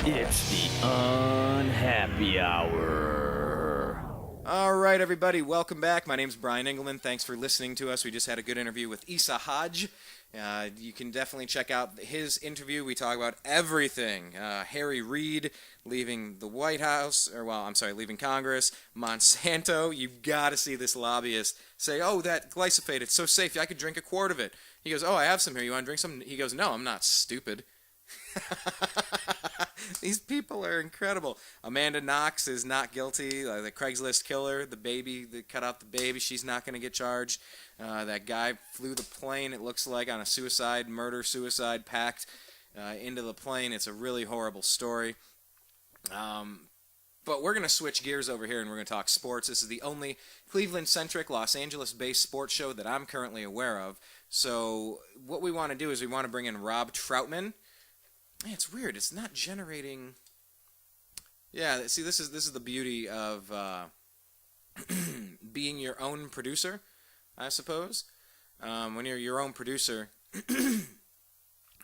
It's the Unhappy Hour. All right, everybody, welcome back. My name's Brian Engelman. Thanks for listening to us. We just had a good interview with Issa Hodge. You can definitely check out his interview. We talk about everything. Harry Reid leaving the White House, leaving Congress. Monsanto, you've got to see this lobbyist say, oh, that glyphosate, it's so safe, I could drink a quart of it. He goes, oh, I have some here. You want to drink some? He goes, no, I'm not stupid. These people are incredible. Amanda Knox is not guilty. The Craigslist killer, the baby that cut out the baby, she's not going to get charged. That guy flew the plane, it looks like, on a murder-suicide pact into the plane. It's a really horrible story. But we're going to switch gears over here and we're going to talk sports. This is the only Cleveland-centric, Los Angeles-based sports show that I'm currently aware of. So what we want to do is we want to bring in Rob Trautman. Man, it's weird. It's not generating. Yeah, see, this is the beauty of being your own producer, I suppose. When you're your own producer,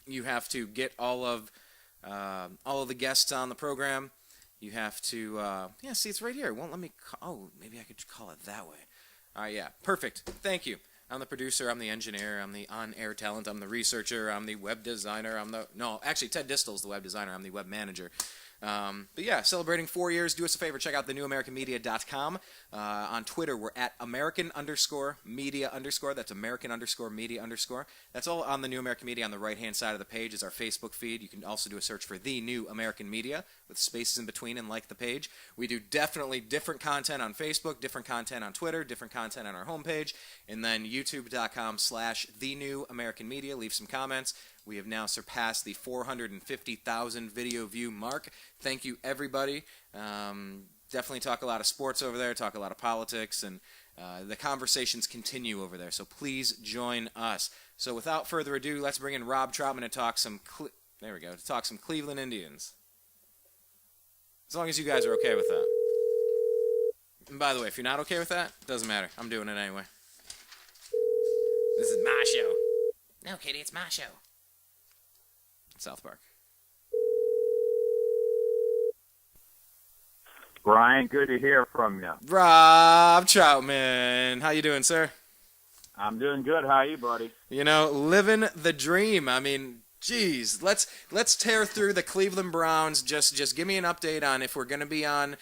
you have to get all of the guests on the program. You have to. See, it's right here. It won't let me. Maybe I could call it that way. All right, yeah, perfect. Thank you. I'm the producer, I'm the engineer, I'm the on-air talent, I'm the researcher, I'm the web designer, Ted Distel's the web designer, I'm the web manager. But yeah, celebrating 4 years. Do us a favor, check out thenewamericanmedia.com. On Twitter, we're at American_media_. That's American_media_. That's all on the New American Media. On the right-hand side of the page is our Facebook feed. You can also do a search for The New American Media with spaces in between and like the page. We do definitely different content on Facebook, different content on Twitter, different content on our homepage, and then youtube.com/The New American Media. Leave some comments. We have now surpassed the 450,000 video view mark. Thank you, everybody. Definitely talk a lot of sports over there, talk a lot of politics, and the conversations continue over there. So please join us. So without further ado, let's bring in Rob Trautman to talk some Cleveland Indians. As long as you guys are okay with that. And by the way, if you're not okay with that, it doesn't matter. I'm doing it anyway. This is my show. No, Katie, it's my show. South Park. Brian, good to hear from you. Rob Trautman. How you doing, sir? I'm doing good. How are you, buddy? Living the dream. I mean, geez, let's tear through the Cleveland Browns. Just give me an update on if we're going to be on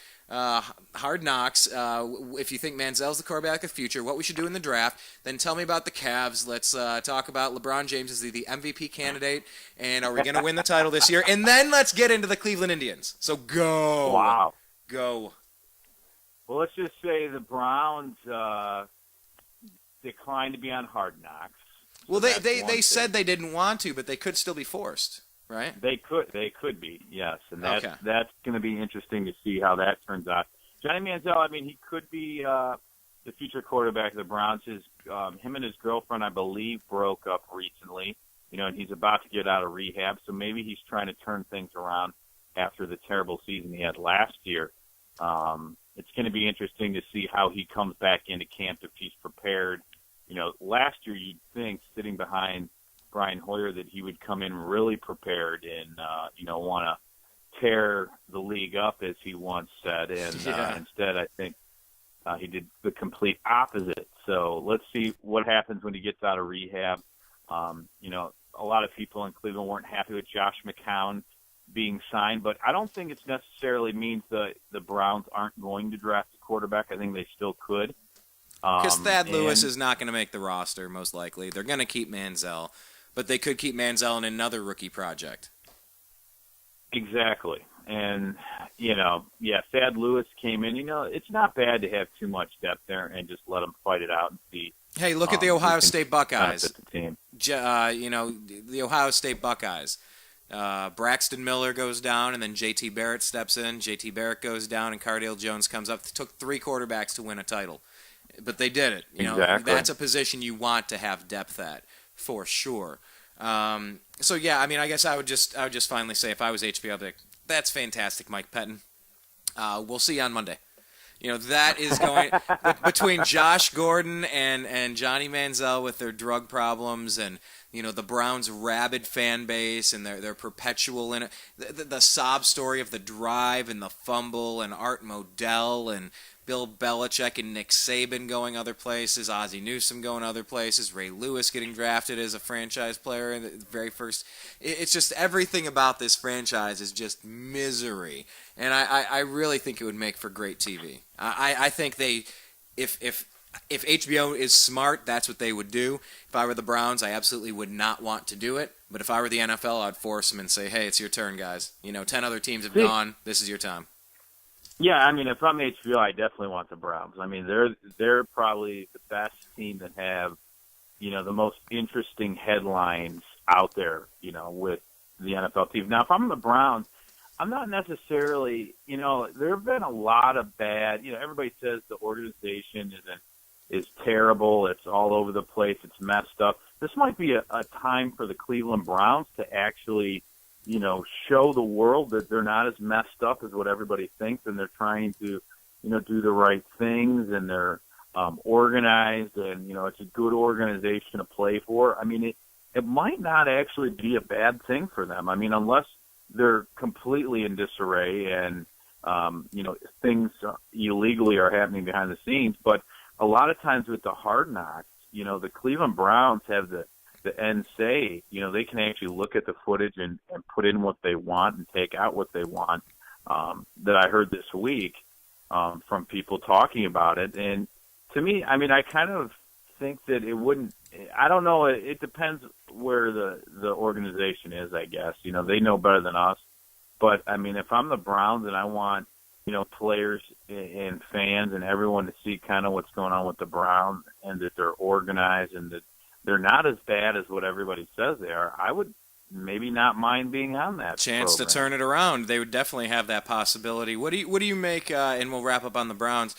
Hard Knocks, if you think Manziel's the quarterback of the future, what we should do in the draft. Then tell me about the Cavs. Let's talk about LeBron James as the MVP candidate, and are we going to win the title this year? And then let's get into the Cleveland Indians. So go. Wow. Go. Well, let's just say the Browns declined to be on Hard Knocks. So well, they said they didn't want to, but they could still be forced. Right? They could be, yes, and that's going to be interesting to see how that turns out. Johnny Manziel, I mean, he could be the future quarterback of the Browns. Him and his girlfriend, I believe, broke up recently, and he's about to get out of rehab, so maybe he's trying to turn things around after the terrible season he had last year. It's going to be interesting to see how he comes back into camp if he's prepared. Last year you'd think, sitting behind Brian Hoyer, that he would come in really prepared and, want to tear the league up, as he once said. And instead, I think he did the complete opposite. So let's see what happens when he gets out of rehab. A lot of people in Cleveland weren't happy with Josh McCown being signed, but I don't think it necessarily means the Browns aren't going to draft a quarterback. I think they still could. Because Thad Lewis is not going to make the roster, most likely. They're going to keep Manziel. But they could keep Manziel in another rookie project. Exactly. And, Thad Lewis came in. It's not bad to have too much depth there and just let them fight it out and see. Hey, look at the Ohio State Buckeyes. The team. The Ohio State Buckeyes. Braxton Miller goes down, and then J.T. Barrett steps in. J.T. Barrett goes down, and Cardale Jones comes up. It took 3 quarterbacks to win a title. But they did it. Exactly. That's a position you want to have depth at. For sure. So yeah, I mean, I guess I would just finally say, if I was HB, I'd be like, that's fantastic, Mike Pettin. We'll see you on Monday. That is going between Josh Gordon and Johnny Manziel with their drug problems and the Browns' rabid fan base and their perpetual in it. The sob story of the drive and the fumble and Art Modell and Bill Belichick and Nick Saban going other places, Ozzie Newsome going other places, Ray Lewis getting drafted as a franchise player in the very first. It's just everything about this franchise is just misery, and I really think it would make for great TV. I think if HBO is smart, that's what they would do. If I were the Browns, I absolutely would not want to do it. But if I were the NFL, I'd force them and say, hey, it's your turn, guys. 10 other teams have gone. This is your time. Yeah, I mean, if I'm HBO, I definitely want the Browns. I mean, they're probably the best team that have, the most interesting headlines out there, with the NFL team. Now, if I'm the Browns, I'm not necessarily, there have been a lot of bad, everybody says the organization is terrible. It's all over the place. It's messed up. This might be a time for the Cleveland Browns to actually, show the world that they're not as messed up as what everybody thinks, and they're trying to, do the right things, and they're organized, and, it's a good organization to play for. I mean, it might not actually be a bad thing for them. I mean, unless they're completely in disarray and, things illegally are happening behind the scenes. But a lot of times with the Hard Knocks, the Cleveland Browns have the end say. They can actually look at the footage and put in what they want and take out what they want, that I heard this week from people talking about it. And to me, I mean, I kind of think that it wouldn't – I don't know. It depends where the organization is, I guess. They know better than us. But, I mean, if I'm the Browns and I want, players and fans and everyone to see kind of what's going on with the Browns and that they're organized and that they're not as bad as what everybody says they are, I would maybe not mind being on that chance program. To turn it around. They would definitely have that possibility. What do you make, and we'll wrap up on the Browns,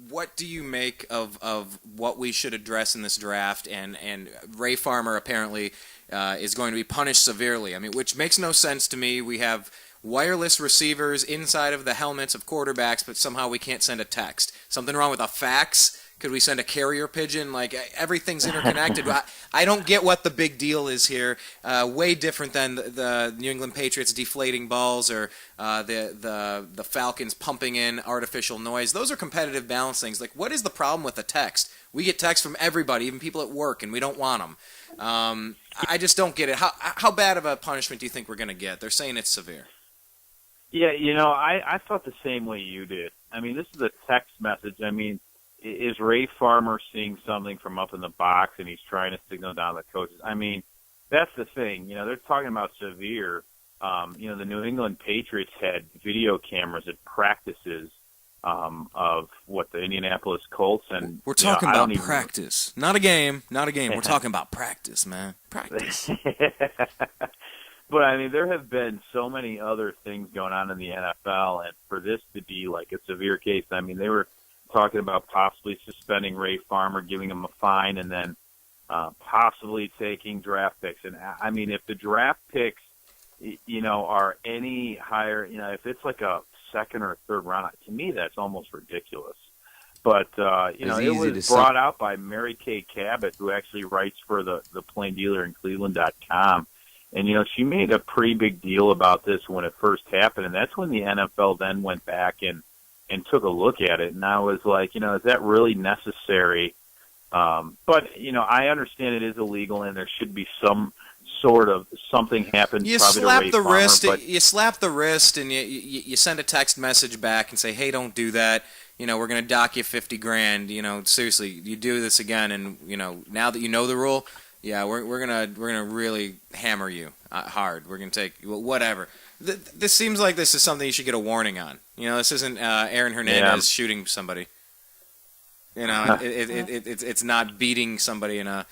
what do you make of what we should address in this draft? And Ray Farmer apparently is going to be punished severely. I mean, which makes no sense to me. We have wireless receivers inside of the helmets of quarterbacks, but somehow we can't send a text. Something wrong with a fax? Could we send a carrier pigeon? Like, everything's interconnected. I don't get what the big deal is here. Way different than the New England Patriots deflating balls or the Falcons pumping in artificial noise. Those are competitive balance things. Like, what is the problem with the text? We get texts from everybody, even people at work, and we don't want them. I just don't get it. How bad of a punishment do you think we're going to get? They're saying it's severe. Yeah, I thought the same way you did. I mean, this is a text message. I mean, is Ray Farmer seeing something from up in the box and he's trying to signal down the coaches? I mean, that's the thing. They're talking about severe. The New England Patriots had video cameras at practices of the Indianapolis Colts, and we're talking about practice, not a game. We're talking about practice, man. Practice. But I mean, there have been so many other things going on in the NFL, and for this to be like a severe case, I mean, they were talking about possibly suspending Ray Farmer, giving him a fine, and then possibly taking draft picks. And I mean, if the draft picks, are any higher, if it's like a second or third round, to me that's almost ridiculous. But it was brought out by Mary Kay Cabot, who actually writes for the Plain Dealer in Cleveland.com. And, she made a pretty big deal about this when it first happened, and that's when the NFL then went back and took a look at it. And I was like, is that really necessary? But, I understand it is illegal, and there should be some sort of something happen. You slap the wrist. You slap the wrist, and you send a text message back and say, "Hey, don't do that. We're going to dock you $50,000. Seriously, you do this again, and now that you know the rule, yeah, we're gonna really hammer you hard. We're gonna take whatever." This seems like this is something you should get a warning on. This isn't Aaron Hernandez shooting somebody. It's not beating somebody in a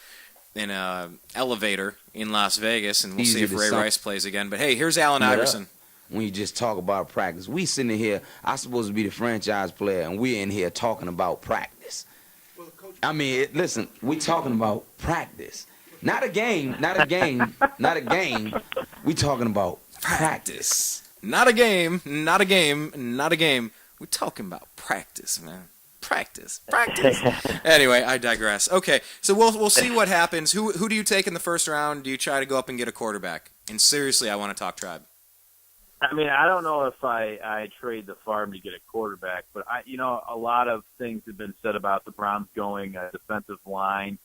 elevator in Las Vegas, and we'll see if Ray Rice plays again. But hey, here's Allen Iverson. When you just talk about practice, we sitting here. I'm supposed to be the franchise player, and we're in here talking about practice. I mean, listen, we talking about practice. Not a game. We talking about practice. Not a game. We talking about practice, man. Practice. Anyway, I digress. Okay, so we'll see what happens. Who do you take in the first round? Do you try to go up and get a quarterback? And seriously, I want to talk Tribe. I mean, I don't know if I trade the farm to get a quarterback, but a lot of things have been said about the Browns going defensive line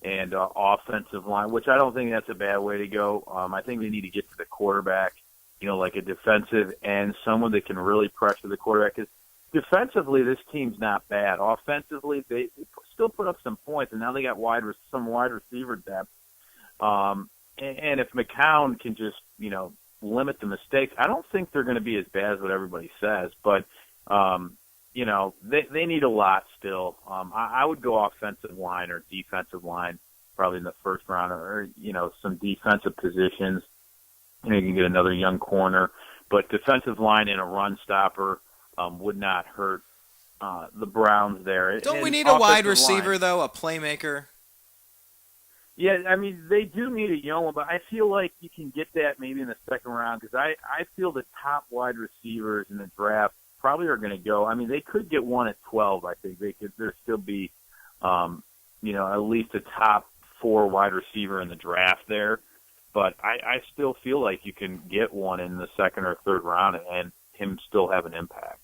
and offensive line, which I don't think that's a bad way to go. I think they need to get to the quarterback, like a defensive end, someone that can really pressure the quarterback. Because defensively, this team's not bad. Offensively, they still put up some points, and now they got some wide receiver depth. And if McCown can just, limit the mistakes, I don't think they're going to be as bad as what everybody says. But, they need a lot still. I would go offensive line or defensive line probably in the first round, or some defensive positions. You can get another young corner. But defensive line and a run stopper would not hurt the Browns there. Don't we need a wide receiver, though, a playmaker? Yeah, I mean, they do need a young one, but I feel like you can get that maybe in the second round because I feel the top wide receivers in the draft probably are going to go. I mean, they could get one at 12, I think. There'd still be, at least a top 4 wide receiver in the draft there. But I still feel like you can get one in the second or third round and him still have an impact.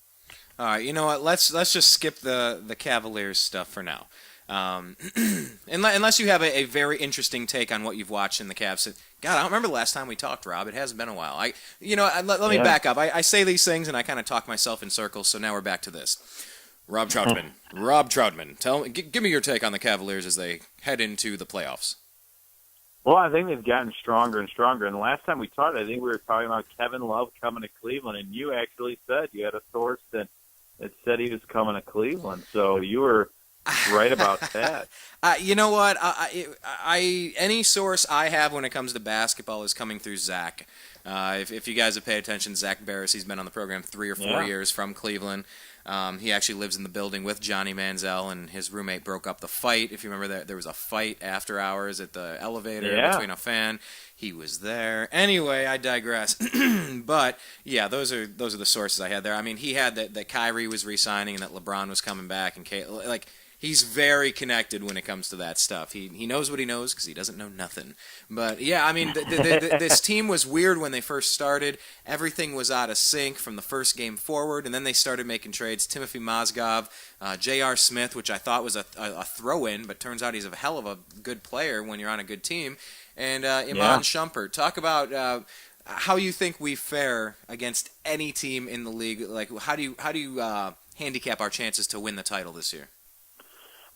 All right, you know what? Let's just skip the Cavaliers stuff for now. Unless you have a very interesting take on what you've watched in the Cavs. God, I don't remember the last time we talked, Rob. It hasn't been a while. Let me back up. I say these things and I kind of talk myself in circles. So now we're back to this. Rob Trautman. Rob Trautman. Give me your take on the Cavaliers as they head into the playoffs. Well, I think they've gotten stronger and stronger. And the last time we talked, I think we were talking about Kevin Love coming to Cleveland, and you actually said you had a source that said he was coming to Cleveland. So you were right about that. You know what? Any source I have when it comes to basketball is coming through Zach. If you guys have paid attention, Zach Barris, he's been on the program 3 or 4 years from Cleveland. He actually lives in the building with Johnny Manziel, and his roommate broke up the fight. If you remember that, there was a fight after hours at the elevator between a fan. He was there. Anyway, I digress. But yeah, those are the sources I had there. I mean, he had that Kyrie was re-signing and that LeBron was coming back, and he's very connected when it comes to that stuff. He knows what he knows because he doesn't know nothing. But, yeah, I mean, this team was weird when they first started. Everything was out of sync from the first game forward, and then they started making trades. Timothy Mozgov, J.R. Smith, which I thought was a throw-in, but turns out he's a hell of a good player when you're on a good team, and Iman Shumpert. Talk about how you think we fare against any team in the league. Like, how do you handicap our chances to win the title this year?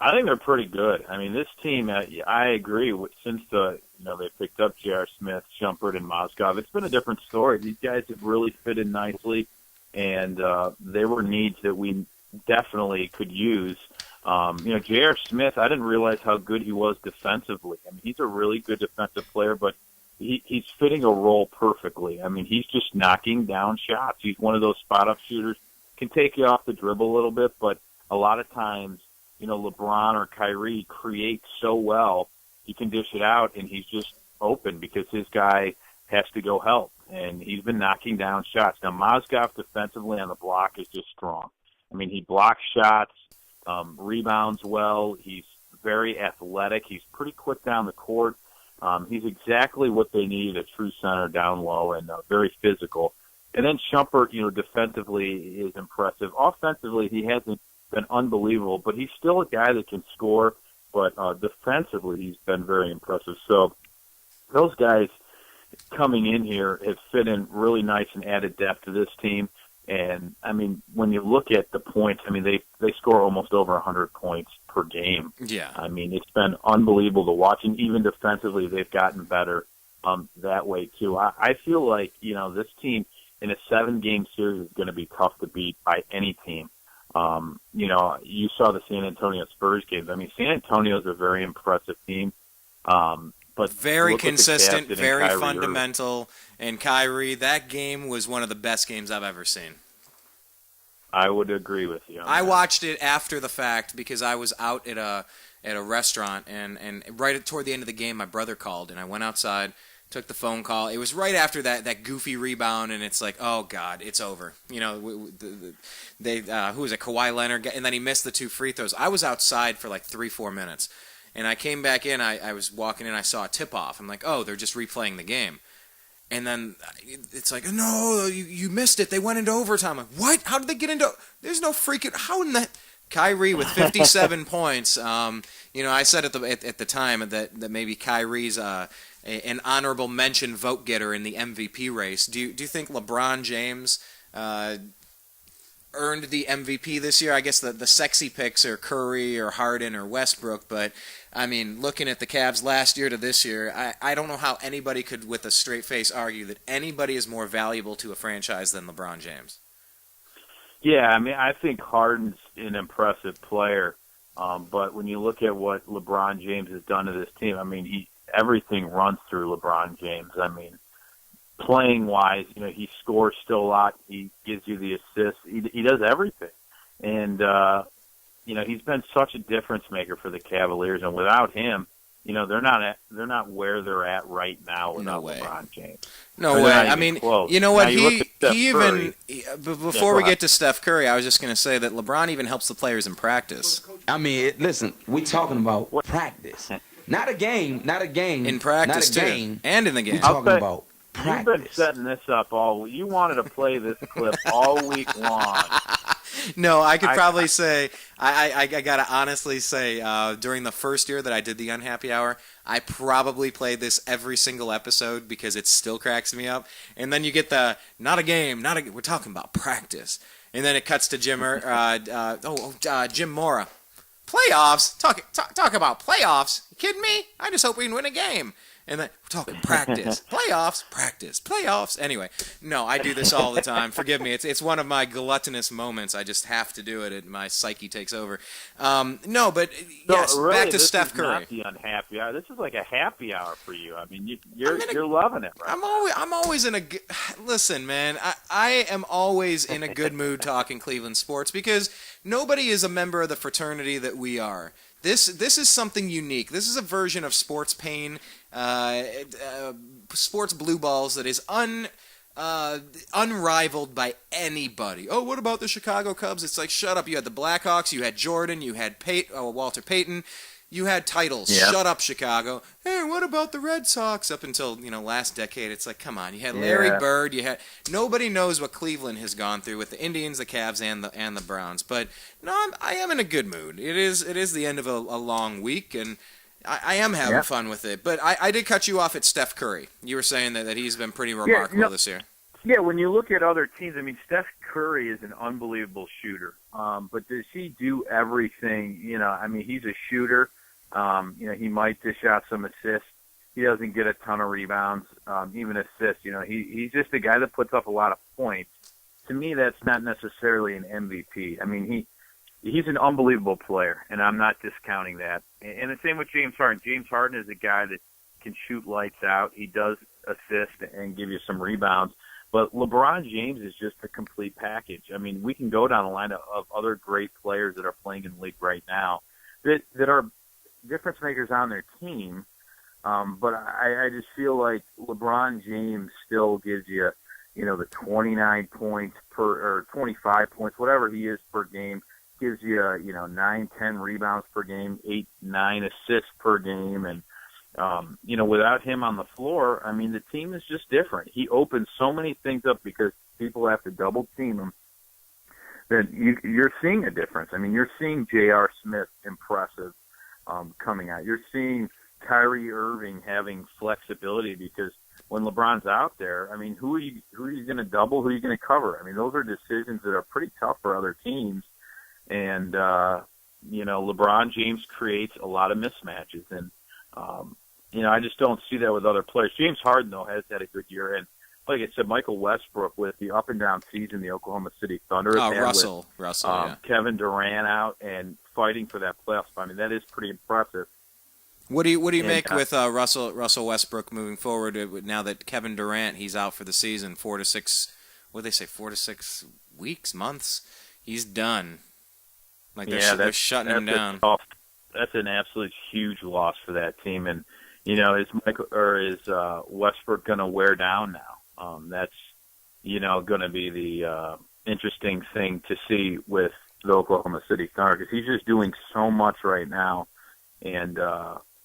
I think they're pretty good. I mean, this team, I agree. Since they picked up J.R. Smith, Shumpert, and Mozgov, it's been a different story. These guys have really fit in nicely, and they were needs that we definitely could use. J.R. Smith, I didn't realize how good he was defensively. I mean, he's a really good defensive player, but he's fitting a role perfectly. I mean, he's just knocking down shots. He's one of those spot-up shooters. Can take you off the dribble a little bit, but a lot of times, LeBron or Kyrie create so well, he can dish it out, and he's just open because his guy has to go help, and he's been knocking down shots. Now, Mozgov defensively on the block is just strong. I mean, he blocks shots, rebounds well. He's very athletic. He's pretty quick down the court. He's exactly what they need, a true center down low and very physical. And then Shumpert, defensively is impressive. Offensively, he hasn't been unbelievable, but he's still a guy that can score, but defensively he's been very impressive. So those guys coming in here have fit in really nice and added depth to this team. And, I mean, when you look at the points, I mean, they score almost over 100 points per game. Yeah. I mean, it's been unbelievable to watch, and even defensively they've gotten better that way too. I feel like, this team in a 7-game series is going to be tough to beat by any team. You saw the San Antonio Spurs games. I mean, San Antonio is a very impressive team, but very consistent, very Kyrie fundamental. And Kyrie, that game was one of the best games I've ever seen. I would agree with you. I watched it after the fact because I was out at a restaurant, and right toward the end of the game, my brother called, and I went outside took the phone call. It was right after that goofy rebound, and it's like, oh God, it's over. You know, who was it? Kawhi Leonard, and then he missed the 2 free throws. I was outside for like 3-4 minutes, and I came back in. I was walking in. I saw a tip off. I'm like, oh, they're just replaying the game. And then it's like, no, you missed it. They went into overtime. I'm like, what? How did they get into? There's no freaking. How in the? Kyrie with 57 points. You know, I said at the time that maybe Kyrie's an honorable mention vote getter in the MVP race. Do you think LeBron James earned the MVP this year? I guess the sexy picks are Curry or Harden or Westbrook, but I mean, looking at the Cavs last year to this year, I don't know how anybody could, with a straight face, argue that anybody is more valuable to a franchise than LeBron James. Yeah, I mean, I think Harden's an impressive player, but when you look at what LeBron James has done to this team, I mean, everything runs through LeBron James. I mean, playing-wise, you know, he scores still a lot. He gives you the assists. He does everything. And, you know, he's been such a difference maker for the Cavaliers, and without him, you know, they're not where they're at right now without LeBron James. No way. I mean, close. You know what? Before we get get to Steph Curry, I was just going to say that LeBron even helps the players in practice. I mean, listen, we talking about practice, not a game. In practice, not a game, and in the game. We talking about practice. You've been setting this up all. You wanted to play this clip all week long. No, I could probably say, I got to honestly say, during the first year that I did the Unhappy Hour, I probably played this every single episode because it still cracks me up. And then you get the, not a game, we're talking about practice. And then it cuts to Jim Mora. Playoffs? Talk about playoffs? You kidding me? I just hope we can win a game. And then we're talking practice, playoffs, practice, playoffs. Anyway, no, I do this all the time. Forgive me. It's one of my gluttonous moments. I just have to do it, and my psyche takes over. Yes, really, back to Steph Curry. This is not the unhappy hour. This is like a happy hour for you. I mean, you're loving it, right? I'm always in a good. Listen, man, I am always in a good mood talking Cleveland sports because nobody is a member of the fraternity that we are. This is something unique. This is a version of sports pain, sports blue balls that is unrivaled by anybody. Oh, what about the Chicago Cubs? It's like, shut up. You had the Blackhawks. You had Jordan. You had Walter Payton. You had titles. Yep. Shut up, Chicago. Hey, what about the Red Sox? Up until last decade, it's like, come on. You had Larry Bird. You had nobody knows what Cleveland has gone through with the Indians, the Cavs, and the Browns. But no, I am in a good mood. It is the end of a long week, and I am having fun with it. But I did cut you off at Steph Curry. You were saying that he's been pretty remarkable this year. Yeah, when you look at other teams, I mean, Steph Curry is an unbelievable shooter. But does he do everything? I mean, he's a shooter. He might dish out some assists. He doesn't get a ton of rebounds, even assists. He's just a guy that puts up a lot of points. To me, that's not necessarily an MVP. I mean, he's an unbelievable player, and I'm not discounting that. And the same with James Harden. James Harden is a guy that can shoot lights out. He does assist and give you some rebounds. But LeBron James is just a complete package. I mean, we can go down the line of other great players that are playing in the league right now that are difference makers on their team, but I just feel like LeBron James still gives you, the 29 points or 25 points, whatever he is per game, gives you, 9, 10 rebounds per game, 8, 9 assists per game, and without him on the floor, I mean, the team is just different. He opens so many things up because people have to double team him. That you're seeing a difference. I mean, you're seeing J.R. Smith impressive. Coming out. You're seeing Kyrie Irving having flexibility because when LeBron's out there, I mean, who are you going to double? Who are you going to cover? I mean, those are decisions that are pretty tough for other teams. And, LeBron James creates a lot of mismatches. And, I just don't see that with other players. James Harden, though, has had a good year. And like I said, Michael Westbrook with the up-and-down season the Oklahoma City Thunder has had Russell, Kevin Durant out and fighting for that playoff spot. I mean, that is pretty impressive. What do you make with Russell Westbrook moving forward now that Kevin Durant, he's out for the season, 4 to 6 weeks, months? He's done. Like they're shutting him down. That's an absolute huge loss for that team. And is Westbrook going to wear down now? That's going to be the interesting thing to see with the Oklahoma City Thunder, because he's just doing so much right now, and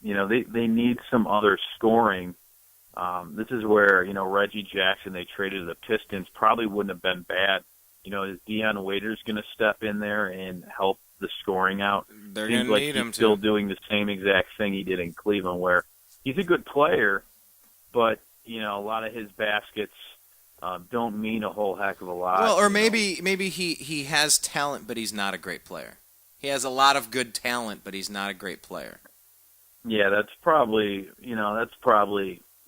they need some other scoring. This is where Reggie Jackson, they traded to the Pistons, probably wouldn't have been bad. Is Deion Waiters going to step in there and help the scoring out? They're going to need him to. Still doing the same exact thing he did in Cleveland, where he's a good player, but a lot of his baskets don't mean a whole heck of a lot. Well, or maybe he has talent, but he's not a great player. He has a lot of good talent, but he's not a great player. Yeah, that's probably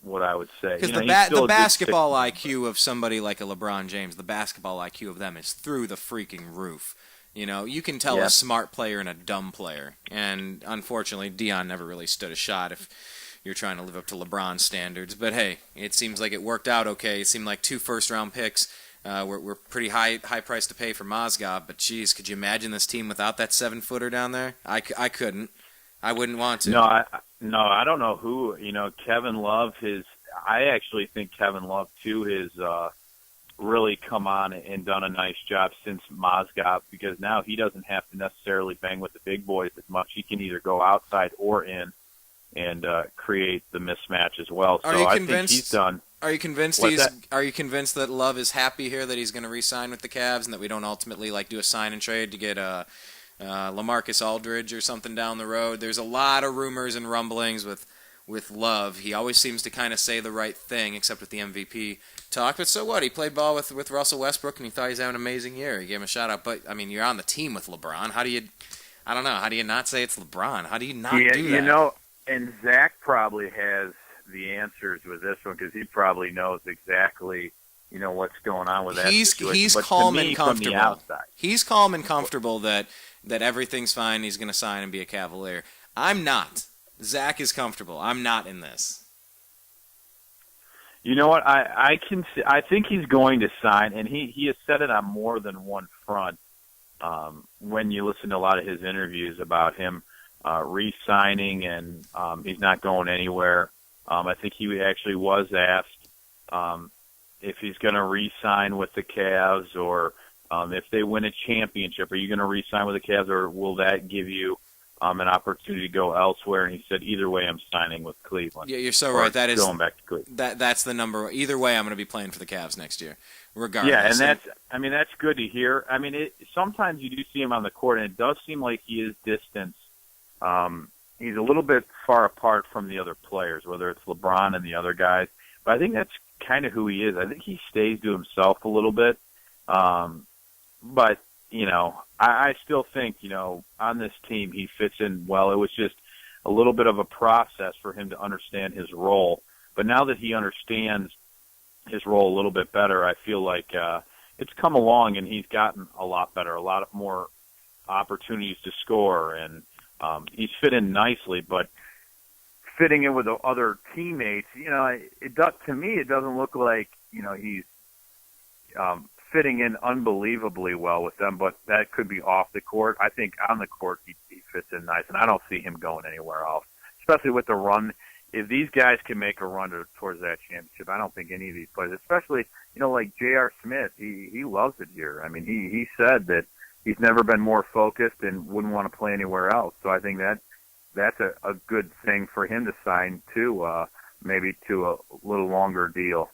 what I would say. Because the basketball IQ of somebody like a LeBron James, the basketball IQ of them is through the freaking roof. You can tell a smart player and a dumb player. And unfortunately, Deion never really stood a shot if you're trying to live up to LeBron standards. But hey, it seems like it worked out okay. It seemed like 2 first-round picks were pretty high price to pay for Mozgov. But geez, could you imagine this team without that 7-footer down there? I couldn't. I wouldn't want to. No, I don't know who. Kevin Love. I actually think Kevin Love too has really come on and done a nice job since Mozgov, because now he doesn't have to necessarily bang with the big boys as much. He can either go outside or in and create the mismatch as well. So I think he's done. Are you convinced Are you convinced that Love is happy here, that he's going to re-sign with the Cavs, and that we don't ultimately do a sign and trade to get LaMarcus Aldridge or something down the road? There's a lot of rumors and rumblings with Love. He always seems to kind of say the right thing, except with the MVP talk. But so what? He played ball with Russell Westbrook, and he thought he was having an amazing year. He gave him a shout-out. But, I mean, you're on the team with LeBron. How do you not say it's LeBron? How do you not do that? And Zach probably has the answers with this one, because he probably knows exactly what's going on with that situation. He's calm and comfortable. He's calm and comfortable that everything's fine. He's going to sign and be a Cavalier. I'm not. Zach is comfortable. I'm not in this. You know what? I think he's going to sign, and he has said it on more than one front. When you listen to a lot of his interviews about him re-signing and he's not going anywhere. I think he actually was asked if he's going to re-sign with the Cavs, or if they win a championship, are you going to re-sign with the Cavs, or will that give you an opportunity to go elsewhere? And he said, either way, I'm signing with Cleveland. Yeah, you're so right. That is going back to Cleveland. That's the number. Either way, I'm going to be playing for the Cavs next year, regardless. Yeah, and that's good to hear. I mean, sometimes you do see him on the court, and it does seem like he is distanced. He's a little bit far apart from the other players, whether it's LeBron and the other guys. But I think that's kind of who he is. I think he stays to himself a little bit. But, I still think, on this team he fits in well. It was just a little bit of a process for him to understand his role. But now that he understands his role a little bit better, I feel like it's come along, and he's gotten a lot better, a lot more opportunities to score, and he's fit in nicely. But fitting in with the other teammates, to me, it doesn't look like, he's fitting in unbelievably well with them, but that could be off the court. I think on the court he fits in nice, and I don't see him going anywhere else, especially with the run. If these guys can make a run towards that championship, I don't think any of these players, especially, like J.R. Smith, he loves it here. I mean, he said that he's never been more focused and wouldn't want to play anywhere else. So I think that's a good thing for him to sign to, maybe to a little longer deal.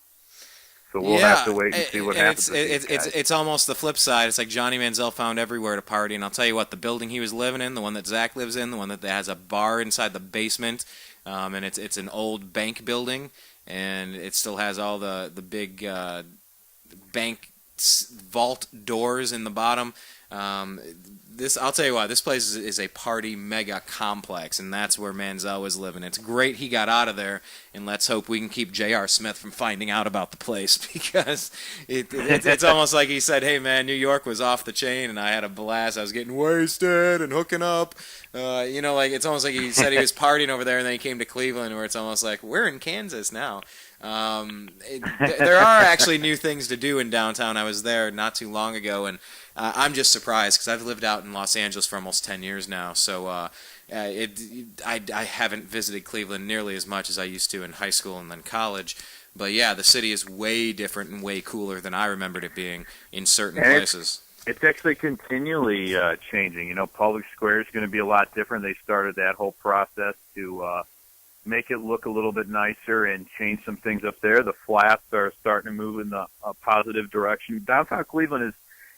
So we'll have to wait and see what happens. It's almost the flip side. It's like Johnny Manziel found everywhere to party. And I'll tell you what, the building he was living in, the one that Zach lives in, the one that has a bar inside the basement, and it's an old bank building, and it still has all the big bank vault doors in the bottom. I'll tell you what, this place is a party mega complex, and that's where Manziel was living. It's great he got out of there, and let's hope we can keep J.R. Smith from finding out about the place, because it's almost like he said, hey man, New York was off the chain, and I had a blast. I was getting wasted and hooking up. It's almost like he said he was partying over there, and then he came to Cleveland, where it's almost like, we're in Kansas now. There are actually new things to do in downtown. I was there not too long ago, and I'm just surprised because I've lived out in Los Angeles for almost 10 years now. So I haven't visited Cleveland nearly as much as I used to in high school and then college. But yeah, the city is way different and way cooler than I remembered it being in certain places. It's actually continually changing. You know, Public Square is going to be a lot different. They started that whole process to make it look a little bit nicer and change some things up there. The flats are starting to move in a positive direction. Downtown Cleveland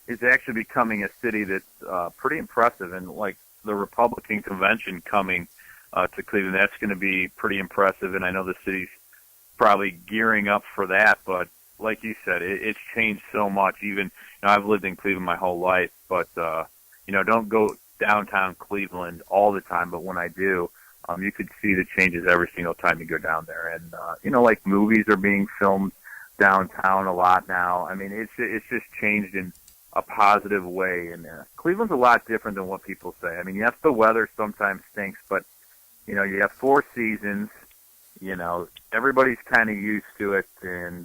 is actually becoming a city that's pretty impressive, and like the Republican convention coming to Cleveland, that's going to be pretty impressive, and I know the city's probably gearing up for that, but like you said, it's changed so much. Even, you know, I've lived in Cleveland my whole life, but you know, don't go downtown Cleveland all the time, but when I do, you could see the changes every single time you go down there. And you know, like movies are being filmed downtown a lot now. I mean, it's just changed in a positive way, and Cleveland's a lot different than what people say. I mean, yes, the weather sometimes stinks, but you know, you have 4 seasons. You know, everybody's kind of used to it, and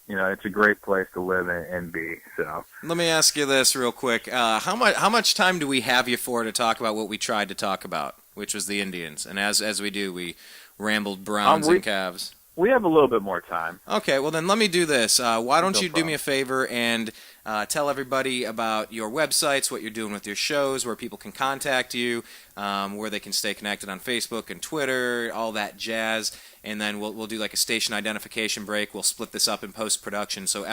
you know, it's a great place to live and be. So let me ask you this real quick: how much time do we have you for to talk about what we tried to talk about, which was the Indians? And as we do, we rambled Browns and Cavs. We have a little bit more time. Okay, well then let me do this. Why don't you do me a favor and tell everybody about your websites, what you're doing with your shows, where people can contact you, where they can stay connected on Facebook and Twitter, all that jazz. And then we'll do like a station identification break. We'll split this up in post-production. So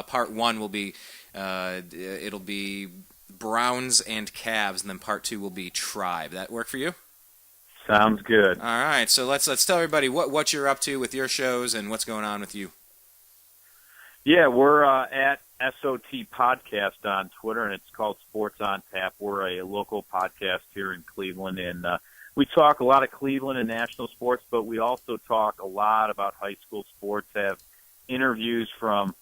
part 1 will be it'll be Browns and Cavs, and then part 2 will be Tribe. That work for you? Sounds good. All right, so let's tell everybody what you're up to with your shows and what's going on with you. Yeah, we're at SOT Podcast on Twitter, and it's called Sports on Tap. We're a local podcast here in Cleveland, and we talk a lot of Cleveland and national sports, but we also talk a lot about high school sports, have interviews from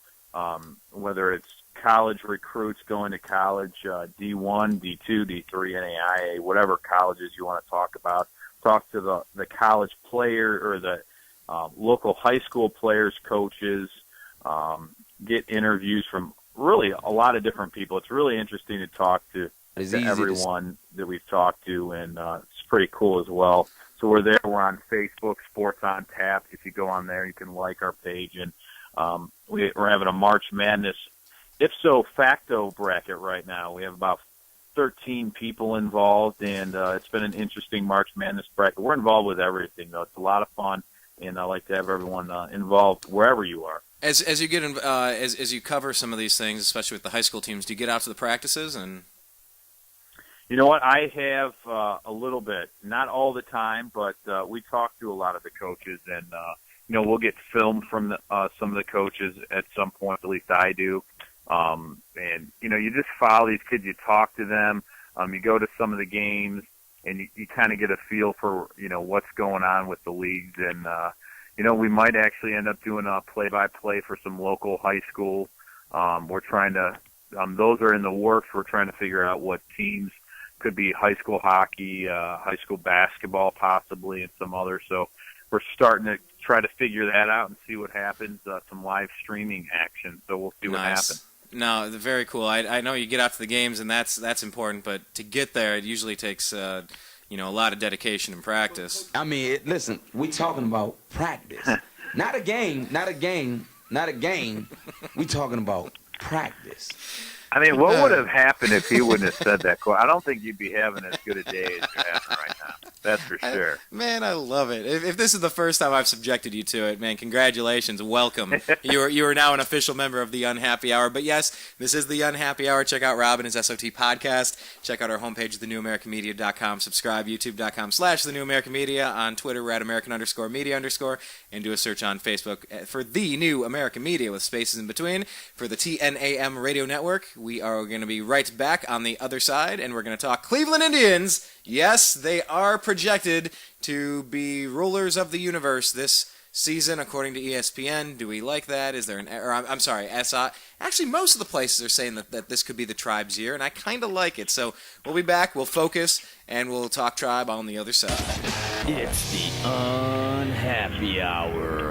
whether it's college recruits going to college, D1, D2, D3, NAIA, whatever colleges you want to talk about. Talk to the college player or the local high school players, coaches, get interviews from really a lot of different people. It's really interesting to talk to everyone that we've talked to, and it's pretty cool as well. So we're there. We're on Facebook, Sports on Tap. If you go on there, you can like our page. And we're having a March Madness ipso facto bracket right now. We have about 13 people involved, and it's been an interesting March Madness bracket. We're involved with everything, though. It's a lot of fun, and I like to have everyone involved wherever you are. As you get as you cover some of these things, especially with the high school teams, do you get out to the practices? And you know what, I have a little bit, not all the time, but we talk to a lot of the coaches, and you know, we'll get film from some of the coaches at some point. At least I do. And, you know, you just follow these kids, you talk to them, you go to some of the games, and you kind of get a feel for, you know, what's going on with the leagues. And, you know, we might actually end up doing a play-by-play for some local high school. We're trying to, those are in the works. We're trying to figure out what teams could be high school hockey, high school basketball possibly, and some others. So we're starting to try to figure that out and see what happens, some live streaming action. So we'll see what happens. No, very cool. I know you get out to the games, and that's important, but to get there, it usually takes you know, a lot of dedication and practice. I mean, listen, we talking about practice, not a game. We talking about practice. I mean, what would have happened if he wouldn't have said that quote? I don't think you'd be having as good a day as you're having right now. That's for sure. Man, I love it. If this is the first time I've subjected you to it, man, congratulations. Welcome. You are now an official member of the Unhappy Hour. But yes, this is the Unhappy Hour. Check out Rob and his SOT podcast. Check out our homepage, thenewamericanmedia.com. Subscribe, youtube.com/thenewamericanmedia. On Twitter, we're at American_media_, and do a search on Facebook for The New American Media with spaces in between. For the TNAM radio network, we are going to be right back on the other side, and we're going to talk Cleveland Indians. Yes, they are projected to be rulers of the universe this season, according to ESPN. Do we like that? Is there I'm sorry, SI. Actually, most of the places are saying that this could be the Tribe's year, and I kind of like it. So we'll be back, we'll focus, and we'll talk Tribe on the other side. It's the Unhappy Hour.